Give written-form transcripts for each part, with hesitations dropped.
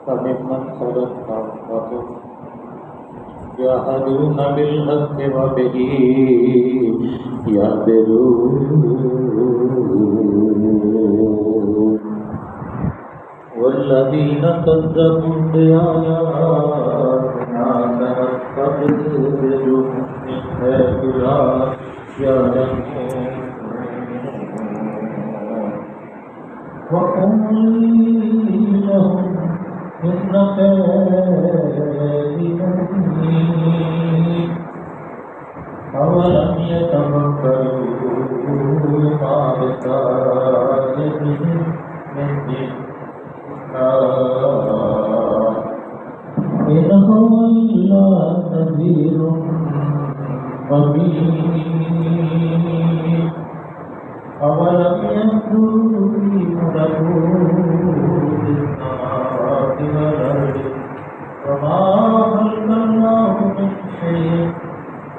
فممن خلقنا أمة يهدون بالحق وبه يعدلون والذين كذبوا بآياتنا سنستدرجهم من حيث لا يعلمون وأملي لهم إن كيدي متين أولم يتفكروا ما بصاحبهم من جنة إن هو إلا نذير مبين أولم يكونوا في ملكوت السماوات والأرض وما خلق الله من شيء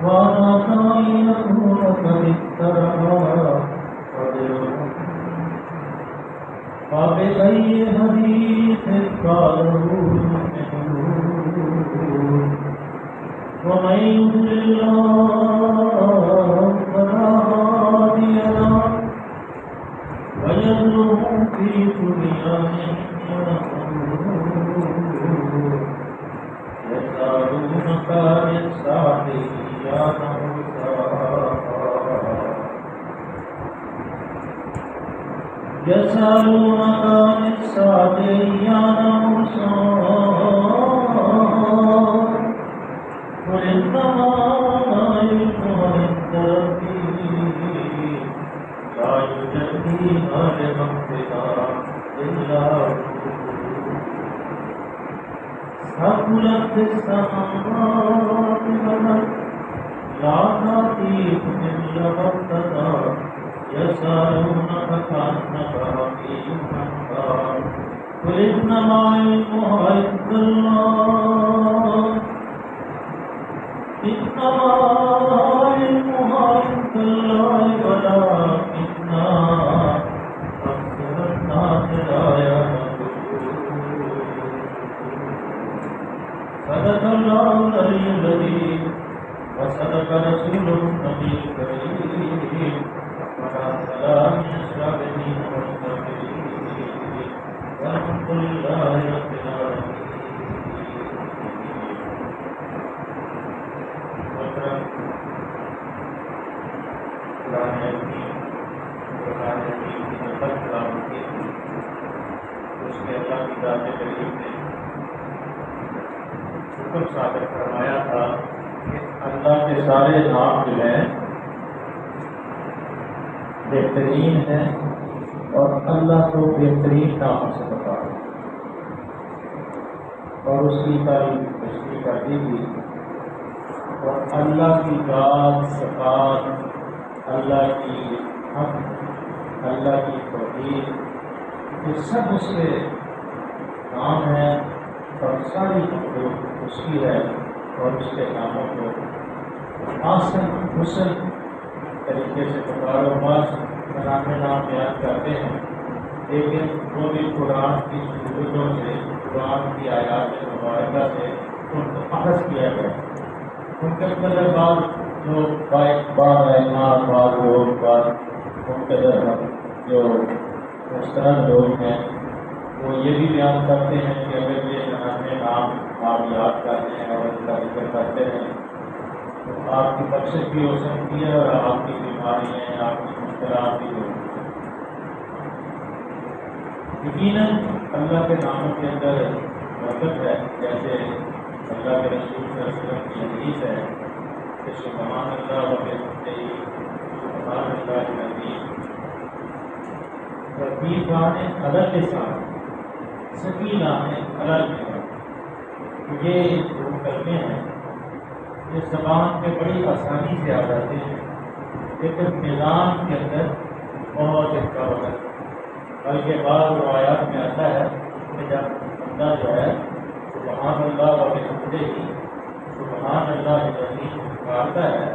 وأناس أن يكون قد اقترب أجلهم فبأي حديث قالوا يؤمنون ومن يضلل الله فلا هادي له ويذرهم في طغيانهم يعمهون يسألونك عن الساعة أيان مرساها يسألونك عن الساعة أيان مرساها قل إنما علمها عند ربي لا يجليها لوقتها إلا هو ثقلت في السماوات والأرض لا تأتيكم إلا بغتة يسألونك كأنك حفي عنها قل إنما علمها عند الله إنما علمها عند الله ولكن أكثر الناس لا يعلمون صدق الله العلي العظيم وصدق رسوله النبي الكريم وعلى من الصابرين والصابرين والحمد لله رب العالمين. اس کے اللہ کی ذات کریم نے حکم صادر فرمایا تھا کہ اللہ کے سارے نام جو ہیں بہترین ہیں اور اللہ کو بہترین نام سے بتاؤ اور اس کی تعریف تشریح کر دی گئی اور اللہ کی ذات صفات اللہ کی حمد اللہ کی توحید یہ سب اس کے نام ہیں اور ساری مخلوق اس کی ہے اور اس کے ناموں کو آسن حسن طریقے سے پکار و باز بنانے نام بیان کرتے ہیں، لیکن وہ بھی قرآن کی صورتوں سے قرآن کی آیات مبارکہ سے ان کو اخذ کیا گیا. ان کے اندر بعض جو بعض اعمال بعض لوگ بعض مقتدر جو مستند لوگ ہیں وہ یہ بھی بیان کرتے ہیں کہ اگر یہ جناب نام آپ یاد کرتے ہیں اور ان کا ذکر کرتے ہیں تو آپ کی بخشش بھی ہو سکتی ہے اور آپ کی بیماریاں آپ کی مشکلات بھی ہو سکتی ہیں. یقیناً اللہ کے ناموں کے اندر برکت ہے، جیسے اللہ کے رسول صلی اللہ علیہ وسلم کی حدیث ہے کہ سبحان اللہ و بحمدہ سبحان اللہ العظیم رفیقان علی اللسان ثقیلان علی الجوارح. یہ دو کلمے ہیں جو زبان پہ بڑی آسانی سے آ جاتے ہیں لیکن میزان کے اندر بہت کا وقت، بلکہ بعض روایات میں آتا ہے کہ جب بندہ جو ہے سبحان اللہ و بحمدہ سبحان اللہ العظیم پکارتا ہے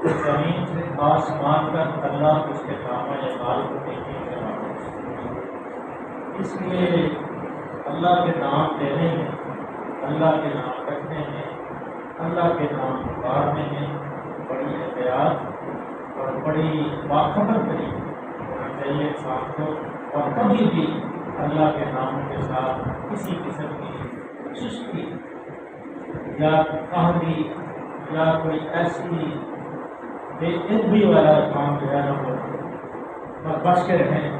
تو زمین سے آسمان کا اللہ اس کے کام اعمال کو دیکھنے سے اس لیے اللہ کے نام لینے ہیں، اللہ کے نام رکھنے ہیں، اللہ کے نام پکارنے ہیں، بڑی احتیاط اور بڑی باخبر طریقے ہونا چاہیے انسان کو، اور کبھی بھی اللہ کے ناموں کے ساتھ کسی قسم کی سستی یا قہری یا کوئی ایسی بے ادبی والا کام جو ہے نا وہ پر بچ کے رہیں۔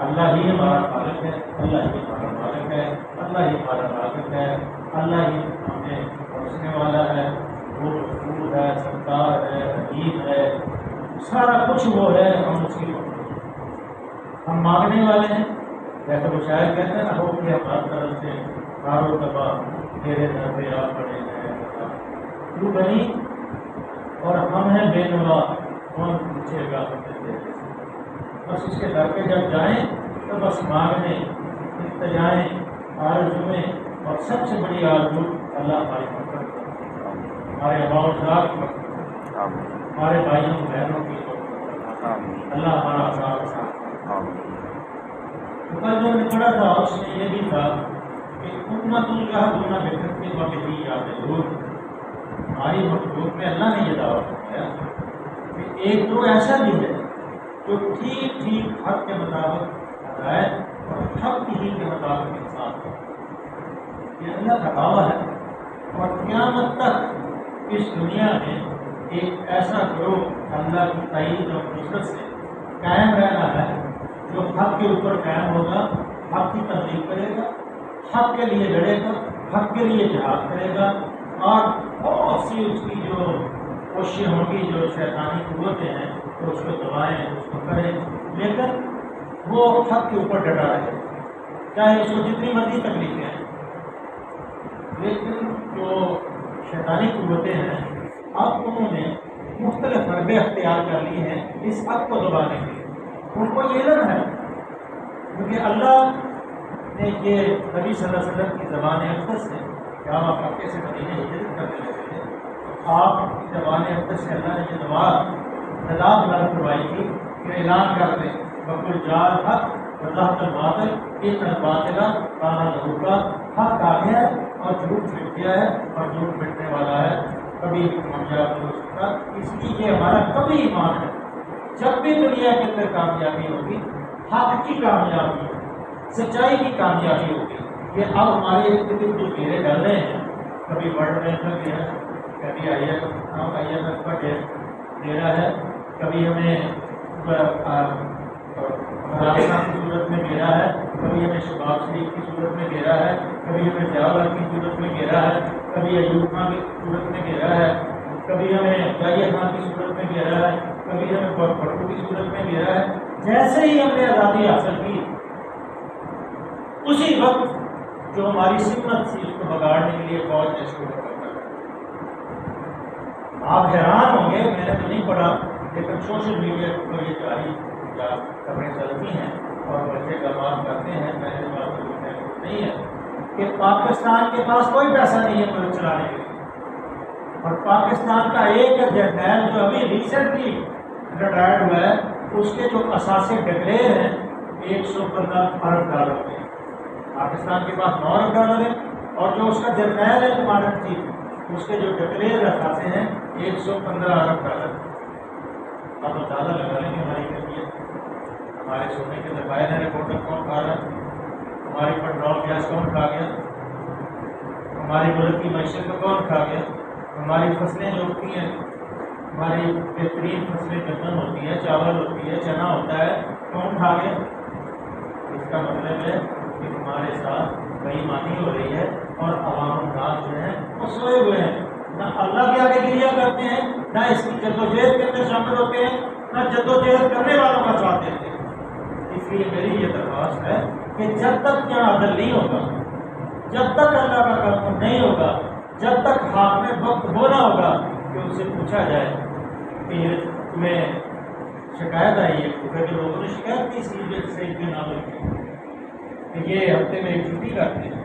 اللہ ہی ہمارا خالق ہے، اللہ ہی ہمارا مالک ہے، اللہ ہی ہمارا رازق ہے، اللہ ہی ہمیں پہنچنے والا ہے، وہ غفور ہے، ستار ہے، حکیم ہے، سارا کچھ وہ ہے، ہم اس کی ہم مانگنے والے ہیں۔ جیسے وہ شاید کہتے ہیں نا، ہو کہ ہماری طرف سے کارو تباہ تیرے در پہ آ پڑے ہیں، تو بنی اور ہم ہیں بے نوا، کون پوچھے گا ہم سے؟ بس اس کے در پہ جب جائیں تو بس مانگنے، التجائیں، آرزویں، اور سب سے بڑی آرزو اللہ ہماری مدد کرے، ہمارے آباء و اجداد کی مدد کرے، ہمارے بھائیوں بہنوں کی مدد کرے، اللہ ہمارا ساتھ۔ کل جو نے پڑھا تھا اس میں یہ بھی تھا کہ حکمت اللہ دونوں بے وقتی یاد ضرور ہماری مخلوق میں اللہ نے یہ دعویٰ کیا کہ ایک تو ایسا بھی ہے جو ٹھیک ٹھیک حق کے مطابق ہدایت اور حق ہی کے مطابق انصاف ہے، یہ اللہ کا دعویٰ ہے۔ اور قیامت تک اس دنیا میں ایک ایسا گروہ اللہ کی تائید اور نصرت سے قائم رہنا ہے جو حق کے اوپر قائم ہوگا، حق کی تبلیغ کرے گا، حق کے لیے لڑے گا، حق کے لیے جہاد کرے گا، اور بہت سی اس کی جو کوششیں ہوں گی، جو شیطانی قوتیں ہیں تو اس کو دبائیں، اس کو کریں، لیکن وہ حق کے اوپر ڈٹا رہے، چاہے اس کو جتنی مرضی تکلیفیں ہیں۔ لیکن جو شیطانی قوتیں ہیں اب انہوں نے مختلف حربے اختیار کر لی ہیں اس حق کو دبانے کے لیے۔ ان کو یہ علم ہے کیونکہ اللہ نے یہ نبی صلی اللہ علیہ وسلم کی زبان اقدس سے، کیا آپ مکے سے مدینے ہجرت کرنے لگے تھے، آپ کی زبان اقدس سے اللہ نے یہ ندا بلند کروائی تھی کہ اعلان کر دیں بقول جال حق وضاحت الباطل ان الباطل کان زہوقا، حق آ گیا ہے اور جھوٹ مٹ گیا ہے، اور جھوٹ مٹنے والا ہے، کبھی کامیاب نہیں ہو سکتا۔ اس لیے یہ ہمارا کبھی ایمان ہے، جب بھی دنیا کے اندر کامیابی ہوگی، حق کی کامیابی ہوگی، سچائی کی کامیابی ہوگی۔ یہ اب ہمارے جو گھیرے ڈل رہے ہیں، کبھی ورلڈ بینک کا گھیرا، کبھی آئی ایم ایف کا گھیرا ہے، کبھی ہمیں راجستھان کی صورت میں گھیرا ہے، کبھی ہمیں شباب شریف کی صورت میں گھیرا ہے، کبھی ہمیں ضیاء کی صورت میں گھیرا ہے، کبھی ایوب خان کی صورت میں گھیرا ہے، کبھی ہمیں ضیاء خان کی صورت میں گھیرا ہے، کبھی ہمیں بھٹو کی صورت میں گھیرا ہے۔ جیسے ہی ہم نے آزادی حاصل کی، اسی وقت جو ہماری سمت تھی اس کو بگاڑنے کے لیے فوج نے شروع کر دیا۔ آپ حیران ہوں گے، میں نے تو نہیں پڑھا لیکن سوشل میڈیا پر یہ جاری خبریں چلتی ہیں اور بچے گواہ کرتے ہیں، میں نے بات نہیں ہے کہ پاکستان کے پاس کوئی پیسہ نہیں ہے ملک چلانے کے لیے، اور پاکستان کا ایک جرنیل جو ابھی ریسنٹلی ریٹائرڈ ہوا ہے، اس کے جو اثاثے ڈکلیئر ہیں 115 ارب ڈالر کے، پاکستان کے پاس 9 ارب ڈالر ہے، اور جو اس کا جرنیل ہے کمانڈر چیف، اس کے جو ڈکلیئر اثاثے ہیں 115 ارب ڈالر۔ اب اندازہ لگا لیں گے ہماری کیفیت، ہمارے سونے کے ذخائر ہیں، رپورٹر کون کھا رہا ہے، ہماری پیٹرول گیس کون کھا گیا، ہماری ملک کی معیشت کو کون کھا گیا، ہماری فصلیں جو ہوتی ہیں، ہماری بہترین فصلیں گندم ہوتی ہے، چاول ہوتی ہے، چنا ہوتا ہے، کون کھا گیا؟ اس کا مطلب ہے کہ ہمارے ساتھ بے ایمانی ہو رہی ہے، اور عوام الناس جو ہیں وہ سوئے ہوئے ہیں، نہ اللہ کے آگے گریہ کرتے ہیں، نہ اس کی جدوجہد کے اندر شامل ہوتے ہیں، نہ جدوجہد کرنے والوں کا ساتھ دیتے ہیں۔ اس لیے میری یہ درخواست ہے کہ جب تک یہاں عدل نہیں ہوگا، جب تک اللہ کا قانون نہیں ہوگا، جب تک حاکم وقت ہونا ہوگا کہ اس سے پوچھا جائے کہ تمہیں شکایت آئی ہے، کیونکہ لوگوں نے شکایت کی سے ان کے ناموں کی کہ یہ ہفتے میں ایک چھٹی کرتے ہیں،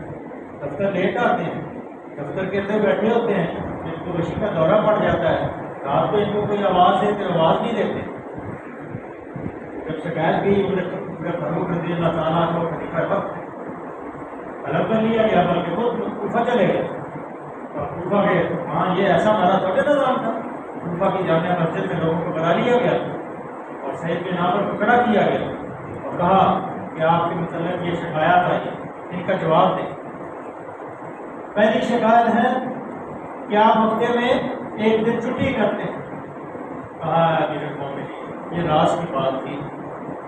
دفتر لیٹ آتے ہیں، دفتر کے اندر بیٹھے ہوتے ہیں، جن کو وشی کا دورہ پڑ جاتا ہے، رات کو ان کو کوئی آواز دیتے آواز نہیں دیتے۔ جب شکایت کی فاروق رضی اللہ تعالیٰ کو خلیفہ وقت طلب کر لیا گیا بلکہ خود کوفہ چلے گئے اور کوفہ کے وہاں یہ ایسا مارا تھوڑے نظام تھا، کوفہ کی جامعہ مسجد میں لوگوں کو بنا لیا گیا اور سید بن عامر کو کھڑا کیا گیا اور کہا کہ آپ کے متعلق یہ شکایات آئی، ان کا جواب دیں۔ پہلی شکایت ہے کہ آپ ہفتے میں ایک دن چھٹی کرتے ہیں۔ کہا امیر المومنین یہ راز کی بات تھی،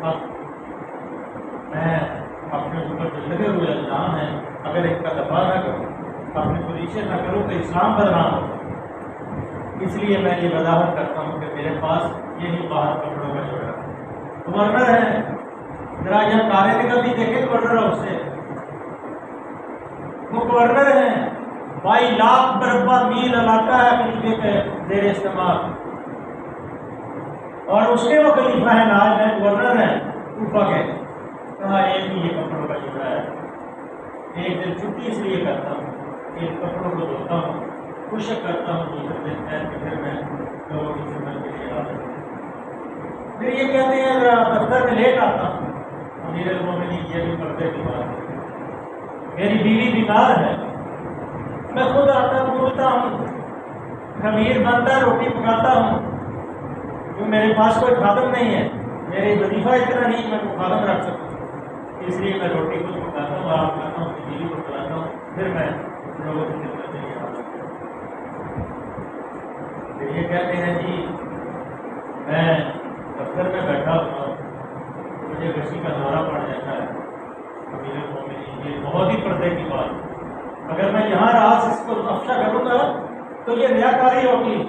اب میں اپنے اوپر جو لگے ہوئے الزام ہیں اگر ایک کا دفاع نہ کروں، اپنی پوزیشن نہ کروں تو اسلام بدنام ہوگا، اس لیے میں یہ وضاحت کرتا ہوں کہ میرے پاس یہی باہر کپڑوں کا جوڑا ہے۔ گورنر ہے، ذرا یہاں کارے نکل دی دیکھیں گورنر ہاؤس سے، وہ گورنر ہیں، 22 لاکھ مربع میل علاقہ ہے خلیفے کے زیر استعمال، اور اس کے وہ خلیفہ ہیں ناج ہیں، گورنر ہیں کوفہ کے۔ کہا ایک ہی یہ کپڑوں کا جوڑا ہے، ایک دن چھٹی اس لیے کرتا ہوں کہ ان کپڑوں کو دھوتا ہوں، خشک کرتا ہوں، دوسرے دن پہن کے پھر میں لوگوں کی خدمت کے لیے آ جاتا ہوں۔ پھر یہ کہتے ہیں ذرا دفتر میں لیٹ آتا ہوں۔ امیر المومنین یہ بھی پردے کی بات ہے، میری بیوی بیمار ہے، میں خود آٹا گوندتا ہوں، خمیر بنتا ہے، روٹی پکاتا ہوں، کیوں میرے پاس کوئی خادم نہیں ہے، میرے وظیفہ اتنا نہیں میں کوئی خادم رکھ سکوں، اس لیے میں روٹی خود پکاتا ہوں، آپ کرتا ہوں، اپنی بیوی کو کھلاتا ہوں، پھر میں لوگوں کی خدمت کے لیے آتا ہوں۔ پھر یہ کہتے ہیں جی میں دفتر میں بیٹھا ہوا ہوں، مجھے غشی کا دورہ پڑ جاتا ہے۔ امیر المومنین یہ بہت ہی پردے کی بات ہے، اگر میں یہاں راز اس کو افشا کروں گا تو یہ ریاکاری ہوگی۔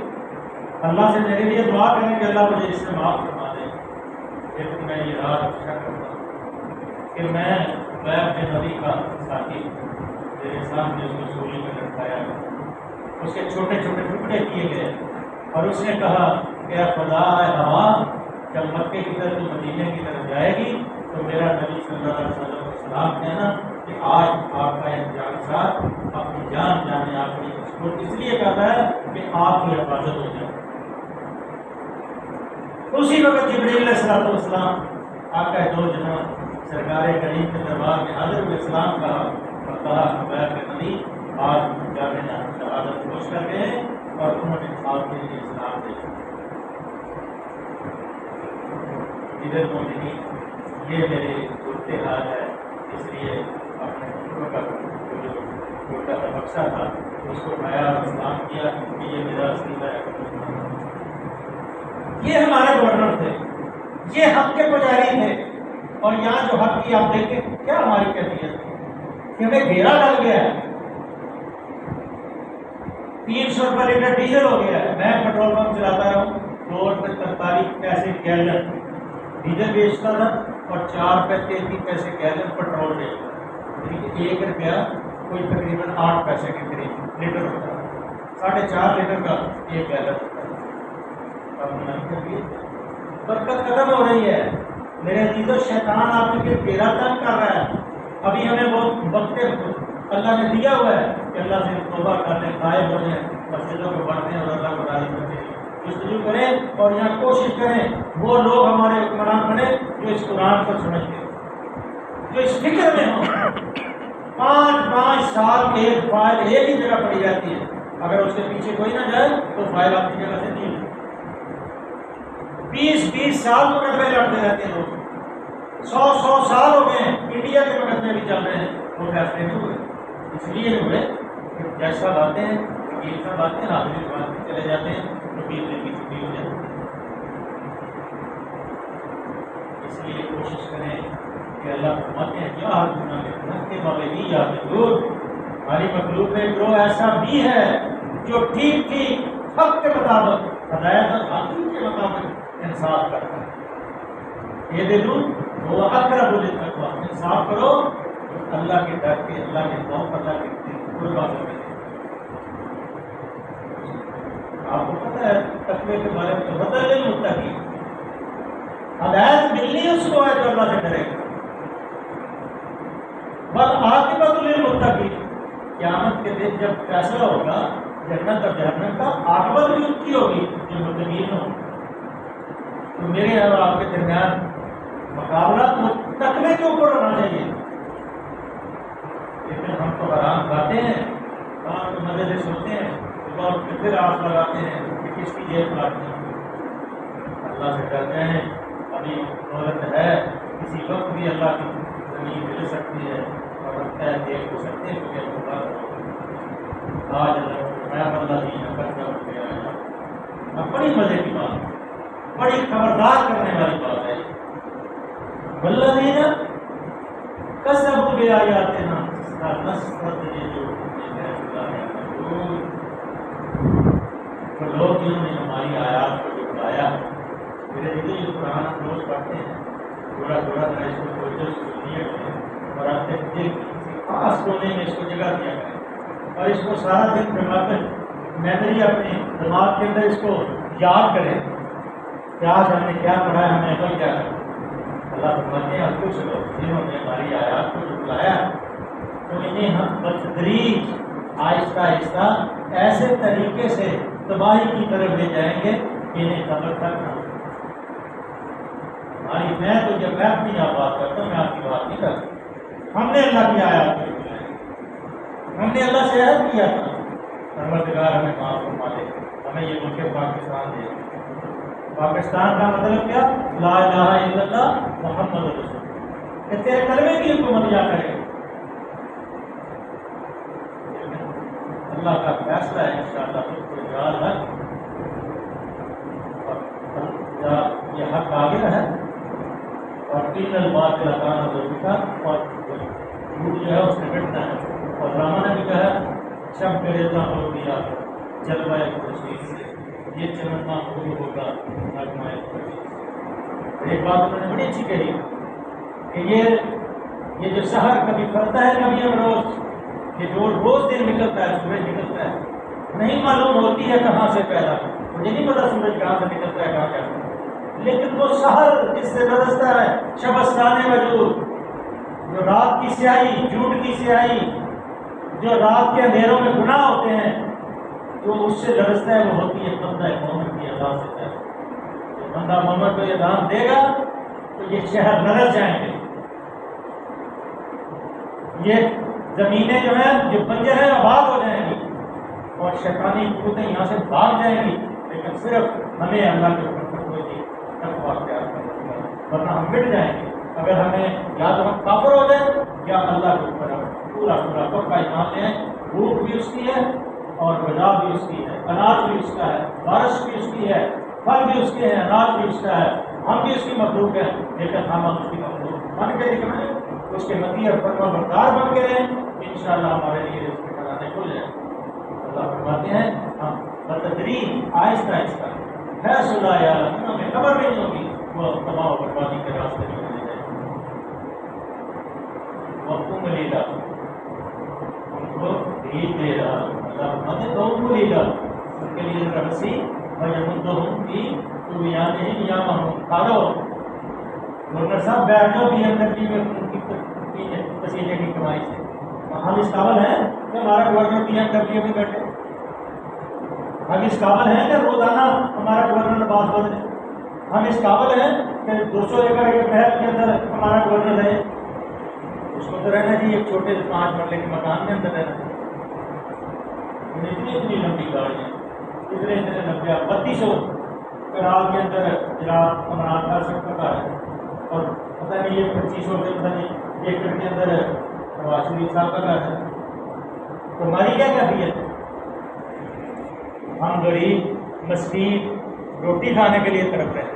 اللہ سے میرے لیے دعا کریں کہ اللہ مجھے اس سے معاف فرما دے، لیکن میں یہ راز افشا کرتا ہوں کہ میں اپنے نبی کا ساتھی میرے سامنے اس کو سولی میں لٹکایا، اس کے چھوٹے چھوٹے ٹکڑے کیے گئے اور اس نے کہا کہ اے خدا اے ہوا، جب مکے کی طرف مدینے کی طرف جائے گی تو میرا نبی صلی اللہ علیہ وسلم کو سلام کہنا کہ آج آپ کا انجام صاحب اپنی جان جانے آپ کی مشکور اس لیے کہتا ہے کہ آپ کی حفاظت ہو جائے۔ اسی وقت جبریل علیہ الصلوۃ والسلام آقا دو جہاں سرکار کریم کے دربار میں حاضر ہوئے، اسلام کہا اور کہا کہ نبی آج جامع شہادت پیش کر گئے اور انہوں نے آپ کے لیے اسلام دیا۔ ادھر مومنین یہ میرے صورتحال ہے، اس لیے اپنے کپڑوں کا جو چھوٹا سا بکسا تھا اس کو اٹھایا اور اسلام کیا کہ یہ میرا عقیدہ ہے۔ یہ ہمارے گورنر تھے، یہ حق کے پجاری تھے، اور یہاں جو حق کی آپ دیکھیں کیا ہماری کیفیت ہے کہ ہمیں گھیرا ڈال گیا ہے، 300 روپے لیٹر ڈیزل ہو گیا ہے، میں پیٹرول پمپ چلاتا رہا ہوں، 2 روپے 43 پیسے گیلن ڈیزل بیچتا تھا اور 4 روپے 33 پیسے گیلن پیٹرول بیچتا تھا، یعنی کہ 1 روپیہ کوئی تقریباً 8 پیسے کے قریب لیٹر ہوتا ہے، 4.5 لیٹر کا 1 گیلن ہوتا ہے۔ اب نہیں کریے، برکت ختم ہو رہی ہے میرے عزیزو، شیطان آپ کے گھیرا تنگ کر رہا ہے۔ ابھی ہمیں بہت وقت اللہ نے دیا ہوا ہے کہ اللہ سے توبہ کر لیں، غائب ہو جائیں، مسجدوں کو پڑھتے ہیں اور اللہ کو راضی کرتے ہیں، جستجو کریں اور یہاں کوشش کریں وہ لوگ ہمارے حکمران بنے جو اس قرآن کو سمجھتے ہیں، جو اس فکر میں ہوں۔ 5 سال ایک فائل ایک ہی جگہ پڑی جاتی ہے، اگر اس کے پیچھے کوئی نہ جائے تو فائل آپ کی جگہ سے نہیں ہوتی۔ 20 سال مقدمے لڑتے رہتے ہیں لوگ، 100 سال ہو گئے ہیں، انڈیا کے مقدمے بھی چل رہے ہیں، وہ فیصلے نہیں ہوئے، اس لیے ہوئے کہ جج صاحب آتے ہیں، وکیل صاحب آتے ہیں، آدمی بات چلے جاتے ہیں تو 20 دن کی چھٹی ہو جاتی ہے۔ اس لیے کوشش کریں کہ اللہ فرماتے ہیں کیا حکمت کے مغربی یا ضرور ہماری مخلوق میں گروہ ایسا بھی ہے جو ٹھیک حق کے مطابق ہدایت اور حقیق کے مطابق انصاف کرتا ہے۔ یہ دلوں وہ اقرب للتقویٰ، انصاف کرو اللہ کے ڈر کے، اللہ کے خوف، اللہ کے قربات میں۔ آپ کو پتہ ہے تقوی کے بارے میں تو بدل نہیں ہوتا کہ ہدایت ملنی اس کو ہے جو اللہ سے ڈرے گا۔ والعاقبۃ للمتقین، قیامت کے دن جب فیصلہ ہوگا جنت اور جہنم کا، عاقبت بھی ان کی ہوگی جو متقین ہوں۔ تو میرے اور آپ کے درمیان مقابلہ تقوی کے اوپر ہونا چاہیے، اتنے آس لگاتے ہیں کہ کس کی جیب کاٹنی ہے. اللہ سے کہتے ہیں ابھی دولت ہے، کسی وقت بھی اللہ کی زمین مل سکتی ہے اور رکھتا ہے دیکھ ہو سکتے ہیں کیونکہ آج میں بندہ نہیں ہے. بڑی مزے کی بات ہے، بڑی خبردار کرنے والی بات ہے. والذین کذبوا بآیاتنا تو لوگ جنہوں نے ہماری آیات کو جھٹلایا. میرے دل یہ قرآن ہم روز پڑھتے ہیں، تھوڑا تھوڑا ذرا اس کو توجہ سے سنیے اور اپنے دل کسی خاص کونے میں اس کو جگہ دیا کریں اور اس کو سارا دن جما کر میموری اپنے دماغ کے اندر اس کو یاد کریں کہ آج ہم نے کیا پڑھا ہے، ہمیں عمل کیا کرنا. اللہ فرماتے ہیں کچھ لوگ جنہوں نے ہماری آیات کو جھٹلایا تو انہیں ہم بتدریج آہستہ آہستہ ایسے طریقے سے تباہی کی طرف لے جائیں گے کہ انہیں خبر تک نہ. ہماری میں تو جب میں اپنی آپ بات کرتا ہوں میں آپ کی بات نہیں کرتا. ہم نے اللہ کی آیات کو جھٹلایا، ہم نے اللہ سے عہد کیا تھا پروردگار ہمیں معاف فرما دے، ہمیں یہ ملک پاکستان دے. پاکستان کا مطلب کیا؟ لا الہ الا اللہ محمد رسول اللہ، کہ تیرے کلمے کی حکومت کیا کرے. اللہ کا فیصلہ ہے انشاءاللہ خود کو یاد رکھ اور یہ حق آگے ہے اور ان الباطل کان زہوقا اور جھوٹ جو ہے اس سے مٹنا ہے. اور راما نے بھی کہا شب ریزہ ہو دیا جلوہ خورشید سے یہ چمکنا غروب ہوگا نغمہ خورشید سے. ایک بات انہوں نے بڑی اچھی کہی کہ یہ جو شہر کبھی پھلتا ہے کبھی امروز، کہ جو روز دن نکلتا ہے سورج نکلتا ہے نہیں معلوم ہوتی ہے کہاں سے پیدا، مجھے نہیں پتا سورج کہاں سے نکلتا ہے کہاں جاتا ہے، لیکن وہ شہر جس سے برستا ہے شبستان وجود، جو رات کی سیاہی، جھوٹ کی سیاہی، جو رات کے اندھیروں میں گناہ ہوتے ہیں، جو اس سے لرزتا ہے وہ ہوتی ہے بندہ مومن کی اذان سے پہلے. جو بندہ مومن کو یہ اذان دے گا تو یہ شہر لرز جائیں گے، یہ زمینیں جو ہیں جو بنجر ہیں آباد ہو جائیں گی اور شیطانی قوتیں یہاں سے بھاگ جائیں گی. لیکن صرف ہمیں اللہ کے اوپر تقوی تقوی اختیار کرنا ہے، ورنہ ہم مٹ جائیں گے. اگر ہمیں یا تو ہم کافر ہو جائیں یا اللہ کے اوپر ہم پورا پورا پکا ایمان لیں. روح بھی اس کی ہے اور غذا بھی اس کی ہے، اناج بھی اس کا ہے، بارش بھی اس کی ہے، پھل بھی اس کے ہیں، اناج بھی اس کا ہے. ہم بھی اس کی مخلوق ہیں لیکن ہم اس کی مخلوق بن کے نکلیں، اس کے متی اور فرما بردار بن کے رہیں. انشاءاللہ ہمارے لیے اس کے خزانے کھل جائیں. اللہ فرماتے ہیں ہم بتدریج آہستہ آہستہ فیصلہ یا ہمیں خبر بھی نہیں ہوگی وہ تباہ و بربادی کے راستے میں لے جائیں. وقت لیلا ان کو دھیج دے رہا. اللہ فرماتے تو ان کو لیلا ان کے لیے رسی وَيَمُدُّهُمْ فِي طُغْيَانِهِمْ يَعْمَهُونَ. کھا لو گورنر صاحب بیٹھ جاؤ بی ایم ڈبلیو میں ان کی پسینے کی کمائی سے. ہم اس قابل ہیں کہ ہمارا گورنر بی ایم ڈبلیو میں بیٹھے؟ ہم اس قابل ہیں کہ روزانہ ہمارا گورنر نماز بدلے؟ ہم اس قابل ہیں کہ 200 ایکڑ کے محل کے اندر ہمارا گورنر رہے؟ اس کو تو رہنا چاہیے ایک چھوٹے سے 5 مرلے کے مکان کے اندر رہنا چاہیے. اتنی لمبی گاڑیاں، اتنے لمبے 3200 کنال کے اندر جناب عمران خان صاحب کا گھر ہے اور پتہ نہیں یہ 2500 کے پتہ نہیں ایکڑ کے اندر نواز شریف صاحب کا گھر ہے. تو ہماری کیا کیفیت ہے؟ ہم غریب مسکین روٹی کھانے کے لیے تڑپ رہے ہیں.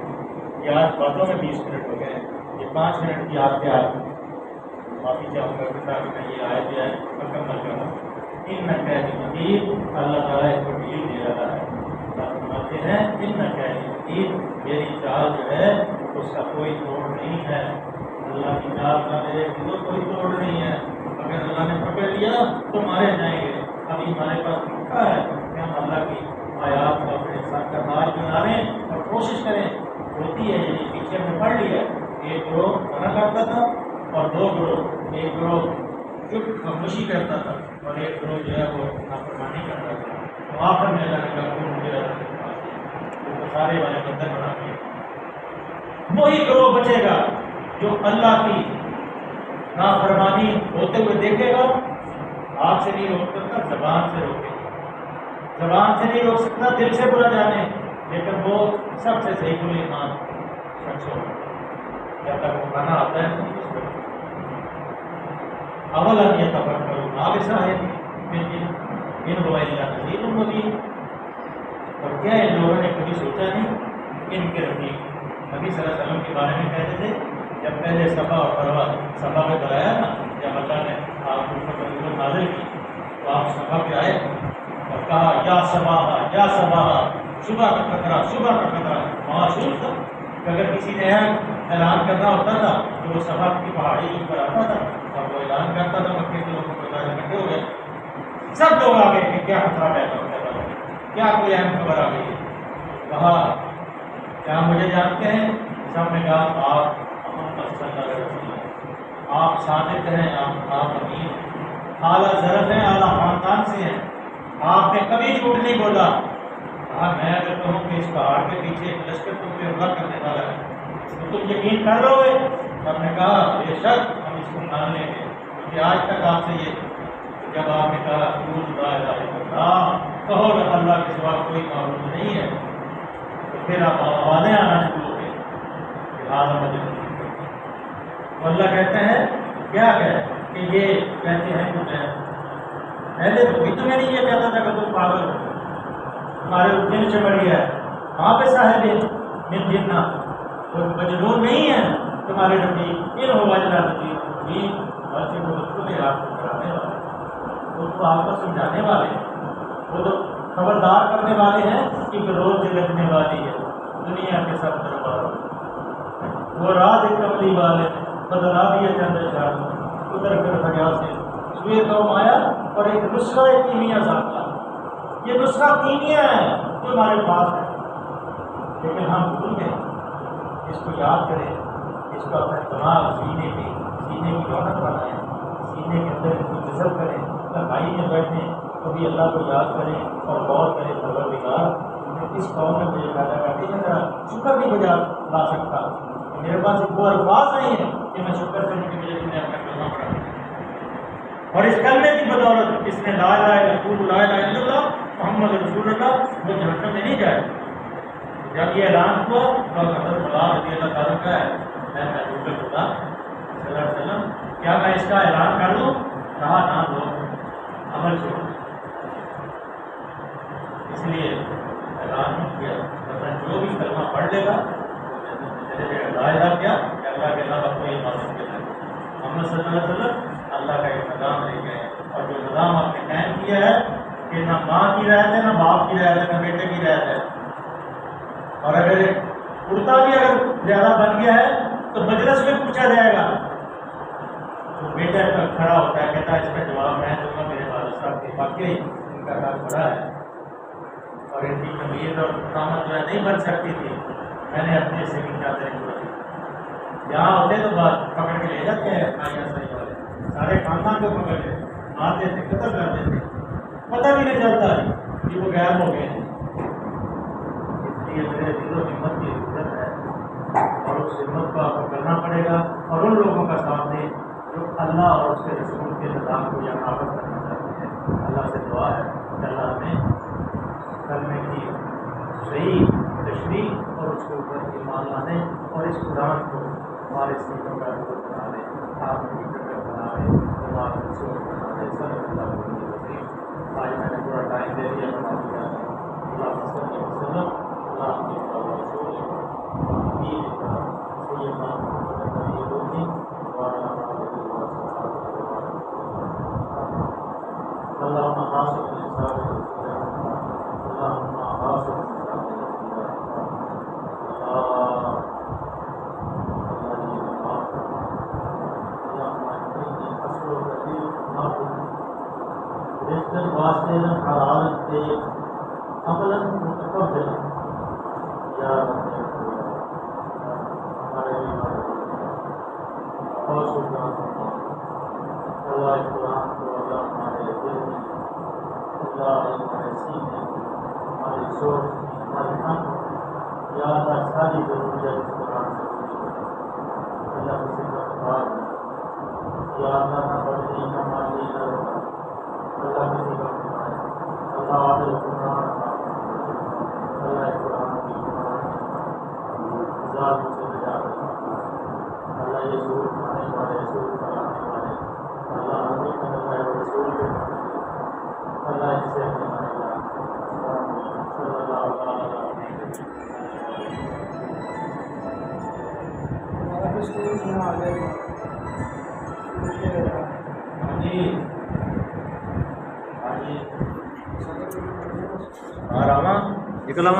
یہ آج باتوں میں 20 منٹ ہو گئے ہیں، یہ 5 منٹ کی آپ کے آج معافی چاہوں گا کہ تاکہ میں یہ آئے جو ہے مکمل کروں. ان مزید اللہ تعالیٰ اس کو ڈیل دے رہا ہے. فرماتے ہیں ان مزید میری چال جو ہے اس کا کوئی توڑ نہیں ہے. اللہ کی چال کا میرے دلوں کوئی توڑ نہیں ہے. اگر اللہ نے پکڑ لیا تو مارے جائیں گے. ابھی ہمارے پاس موقع ہے کہ ہم اللہ کی آیات کو اپنے ساتھ کا مال بنا لیں اور کوشش کریں. ہوتی ہے یعنی پیچھے ہم نے پڑھ لیا ایک گروہ منع کرتا تھا اور 2 گروہ، ایک گروہ چپ خاموشی کرتا تھا اور ایک گروہ جو ہے وہ نافرمانی کرتا تھا. تو آخر میں اللہ نے کہا وہ مجھے سارے والے بندر بنا دیا. وہی گروہ بچے گا جو اللہ کی نافرمانی ہوتے ہوئے دیکھے گا، ہاتھ سے نہیں روک سکتا زبان سے روکے گا. زبان سے نہیں روک سکتا، دل سے برا جانے، لیکن وہ سب سے صحیح بولے ایمان شخص ہو جب تک وہ کھانا آتا ہے نہیں اس کو اول یہ تفر کرو آپ صاحب ان بوائلہ نذیر مبین۔ اور کیا ان لوگوں نے کبھی سوچا نہیں ان کے رفیق نبی صلی اللہ علیہ وسلم کے بارے میں کہتے تھے جب پہلے صفا اور مروہ صفا پہ بلایا نا، جب اللہ نے آپ کو نبوت نازل کی تو آپ صفا پہ آئے اور کہا یا صبا یا صبا، صبح کا خطرہ صبح کا خطرہ۔ معصوم تھا کہ اگر کسی نے اعلان کرنا ہوتا تھا تو وہ صفا کی پہاڑی کے اوپر آتا تھا اور وہ اعلان کرتا تھا، مکے کے لوگوں کو اکٹھے ہو گئے، سب لوگ آ گئے کہ کیا خطرہ پیدا ہو گیا، کیا کوئی اہم خبر آ گئی ہے۔ کہا کیا مجھے جانتے ہیں؟ سب نے کہا آپ محمد صلی اللہ علیہ وسلم، آپ صادق ہیں، آپ امین، اعلیٰ ظرف ہیں، اعلیٰ خاندان سے ہیں، آپ نے کبھی جھوٹ نہیں بولا۔ کہا میں اگر کہوں کہ اس پہاڑ کے پیچھے ایک لشکر تم پہ حملہ کرنے والا ہے تو تم یقین کر لو گے؟ سب نے کہا بے شک ہم اس کو مان لیں گے، کیونکہ آج تک آپ سے یہ جب آپ نے کہا لا الہ الا اللہ، کہو اللہ کے سوا کوئی معبود نہیں ہے، تو پھر آپ آوازیں آنا شروع ہو گئی کہ ہذا مجنون۔ اللہ کہتے ہیں کیا کہ یہ کہتے ہیں کہ میں پہلے تو بھی تمہیں نہیں یہ کہتا تھا کہ تم پاگل ہو، تمہارے جن چمڑی ہے، وہاں پہ صاحب من جنہ، وہ مجنون نہیں ہے تمہارے نبی، ان ہو وجہ نبی بھی بلکہ وہ خود آپ کو کرانے والے، وہ تو آپ کو سمجھانے والے ہیں، وہ تو خبردار کرنے والے ہیں کہ روز لگنے والی ہے دنیا کے سب درباروں، وہ رات کملی والے بدلا دیا چند شاہ ادھر کر حیا سے سوئے قوم آیا اور ایک نسخہ کیمیا ساتھ، یہ نسخہ کیمیا ہے جو ہمارے پاس ہے، لیکن ہم بھول گئے، اس کو یاد کریں، اس کو اپنے دماغ سینے کی رونق بنائیں، سینے کے اندر اس کو جذب کریں، بھائی میں بیٹھیں کبھی اللہ کو یاد کریں اور غور کریں پروردگار اس قوم میں مجھے پیدا کر دی، میں ذرا شکر نہیں بجا لا سکتا، میرے پاس وہ الفاظ نہیں ہیں کہ میں شکر کرنے کے لیے تمہیں اپنا کلمہ پڑھا، اور اس کلمے کی بدولت اس نے لا الہ الا اللہ محمد رسول اللہ وہ جہنم میں نہیں جائے۔ جب یہ اعلان ہوا تو حضرت بلال رضی اللہ تعالیٰ کا ہے میں محبوب خدا صلی اللہ علیہ وسلم کیا میں اس کا اعلان کر دوں؟ کہا نہ دو، عمل چھوڑ، اس لیے اعلان نہیں کیا، مطلب جو بھی کلمہ پڑھ لے گا لا الہ کیا کہ اللہ کے علاوہ کوئی عبادت کے لیے محمد صلی اللہ علیہ وسلم اللہ کا ایک نظام لے گئے، اور جو نظام آپ نے قائم کیا ہے کہ نہ ماں کی رعایت ہے، نہ باپ کی رعایت ہے، نہ بیٹے کی رعایت ہے، اور اگر کرتا بھی اگر زیادہ بن گیا ہے تو مجلس میں پوچھا جائے گا تو بیٹا کھڑا ہوتا ہے کہتا ہے اس کا جواب میں دوں گا، میرے والد صاحب کے واقعی ان کا کام بڑا ہے اور ان کی کمیز اور قامت جو ہے نہیں بن سکتی تھی، میں نے اپنے سے بھی چادریں چھوڑی، یہاں ہوتے تو بات پکڑ کے لے جاتے ہیں بھائیاں صحیح والے سارے خاندان کو پکڑ کے آتے تھے، قتل کرتے تھے، پتہ بھی نہیں چلتا کہ وہ غائب ہو گئے ہیں۔ اس لیے میرے دل و ہمت کی ضرورت ہے اور اس ہمت کو آپ کو کرنا پڑے گا اور ان لوگوں کا ساتھ دیں جو اللہ اور اس کے رسول کے نظام کو یہاں نافذ کرنا چاہتے ہیں۔ اللہ سے دعا ہے کہ اللہ ہمیں کرنے کی صحیح تشریح اور اس کے اوپر ایمان لانے اور اس قرآن کو ہمارے سیکھوں کا بنا دے، آپ کی فکر بنا دے، ہمارے رسول بنا دے، صلی اللہ علیہ وسلم۔ آج میں نے پورا ٹائم دے دیا بنا دیا، اللہ صلی اللہ علیہ وسلم، اللہ کے رسول اللهم حاصل الإنسان اللهم حاصل الإنسان واصلا حلالا عملا متقبلا یا رب ہمارے بہت شکریہ اللہ قرآن کو اللہ ہمارے دل میں اللہ ہمارے سینے ہماری سوچ ہمارے من یا اللہ ساری ضروریات اس قرآن سے پوری کر اللہ کسی کا بات یا اللہ نہ بڑھنی نہ مانی نہ اللہ کسی کا راما نکلا